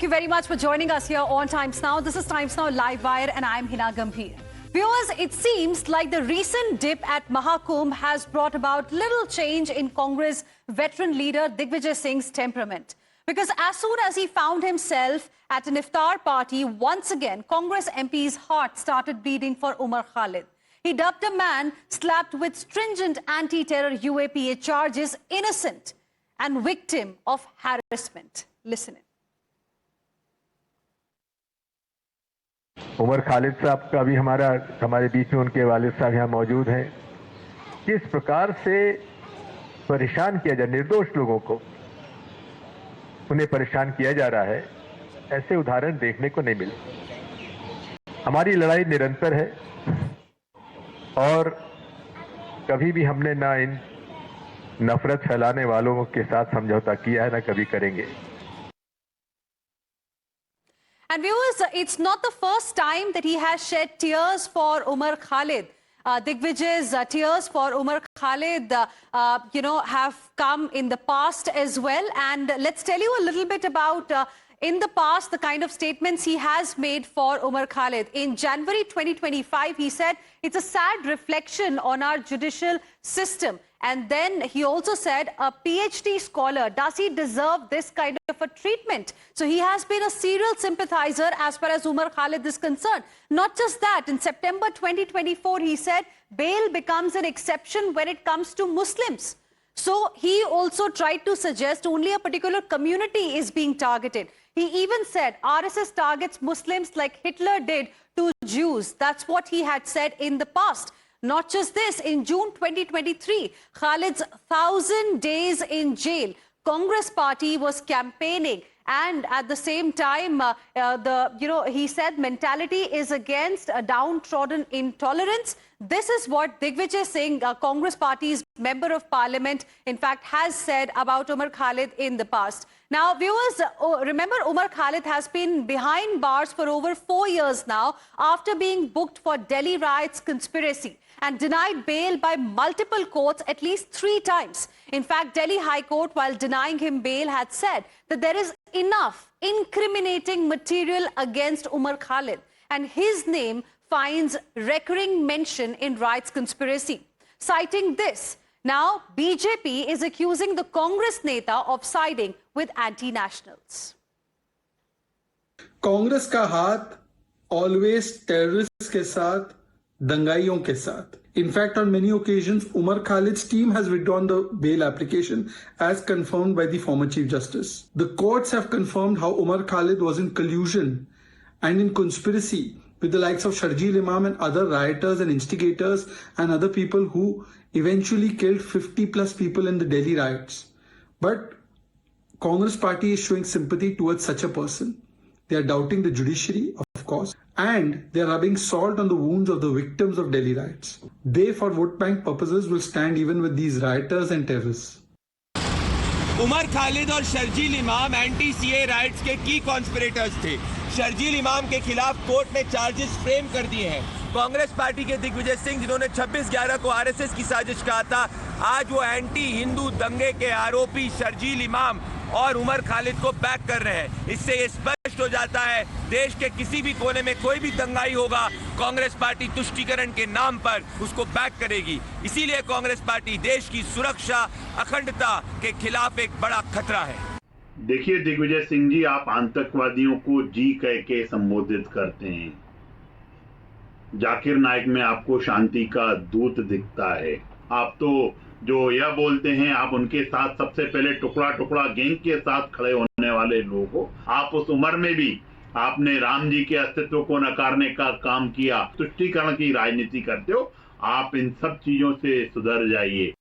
Thank you very much for joining us here on Times Now. This is Times Now Live Wire and I'm Hina Gambhir. Viewers, it seems like the recent dip at Mahakumbh has brought about little change in Congress veteran leader Digvijay Singh's temperament. Because as soon as he found himself at an iftar party, once again, Congress MP's heart started bleeding for Umar Khalid. He dubbed a man slapped with stringent anti-terror UAPA charges innocent and victim of harassment. Listen in. Umar Khalid साहब का भी हमारे बीच में उनके वालिद साहब यहाँ मौजूद हैं। किस प्रकार से परेशान किया जा, निर्दोष लोगों को उन्हें परेशान किया जा रहा है, ऐसे उदाहरण देखने को नहीं मिले। हमारी लड़ाई निरंतर है और कभी भी हमने ना इन नफरत फैलाने वालों के साथ समझौता किया है, ना कभी करेंगे। And viewers, it's not the first time that he has shed tears for Umar Khalid. Digvijay's tears for Umar Khalid, have come in the past as well. And let's tell you a little bit about, in the past, the kind of statements he has made for Umar Khalid. In January 2025, he said, it's a sad reflection on our judicial system. And then he also said, a PhD scholar, does he deserve this kind of a treatment? So he has been a serial sympathizer as far as Umar Khalid is concerned. Not just that, in September 2024, he said, bail becomes an exception when it comes to Muslims. So he also tried to suggest only a particular community is being targeted. He even said RSS targets Muslims like Hitler did to Jews. That's what he had said in the past. Not just this, in June 2023, Khalid's 1,000 days in jail, Congress party was campaigning, and at the same time, he said mentality is against a downtrodden intolerance. This is what Digvijay Singh, Congress party's member of parliament, in fact, has said about Umar Khalid in the past. Now, viewers, remember Umar Khalid has been behind bars for over 4 years now after being booked for Delhi riots conspiracy and denied bail by multiple courts at least 3 times. In fact, Delhi High Court, while denying him bail, had said that there is enough incriminating material against Umar Khalid, and his name finds recurring mention in riots conspiracy. Citing this, now BJP is accusing the Congress neta of siding with anti-nationals. Congress का हाथ always terrorists के साथ, दंगाइयों के साथ. In fact, on many occasions, Umar Khalid's team has withdrawn the bail application as confirmed by the former Chief Justice. The courts have confirmed how Umar Khalid was in collusion and in conspiracy with the likes of Sharjeel Imam and other rioters and instigators and other people who eventually killed 50 plus people in the Delhi riots. But Congress party is showing sympathy towards such a person. They are doubting the judiciary, of course, and they are rubbing salt on the wounds of the victims of Delhi riots. They, for vote bank purposes, will stand even with these rioters and terrorists. Umar Khalid और शर्जील इमाम anti CA rights के की conspirators थे। शर्जील इमाम के खिलाफ court ने charges frame कर दिए हैं। कांग्रेस पार्टी के दिग्विजय सिंह, जिन्होंने 26/11 को आरएसएस की साजिश कहा था, आज वो एंटी हिंदू दंगे के आरोपी शर्जील इमाम और उमर खालिद को बैक कर रहे हैं। इससे ये स्पष्ट हो जाता है, देश के किसी भी कोने में कोई भी दंगाई होगा, कांग्रेस पार्टी तुष्टीकरण के नाम पर उसको बैक करेगी। इसीलिए कांग्रेस पार्टी देश की सुरक्षा, अखंडता के खिलाफ एक बड़ा खतरा है। देखिए दिग्विजय सिंह जी, आप आतंकवादियों को जी कह के संबोधित करते हैं। जाकिर नाइक में आपको शांति का दूत दिखता है। आप तो जो यह बोलते हैं, आप उनके साथ सबसे पहले टुकड़ा टुकड़ा गैंग के साथ खड़े होने वाले लोग हो। आप उस उम्र में भी आपने राम जी के अस्तित्व को नकारने का काम किया, तुष्टीकरण की राजनीति करते हो। आप इन सब चीजों से सुधर जाइए।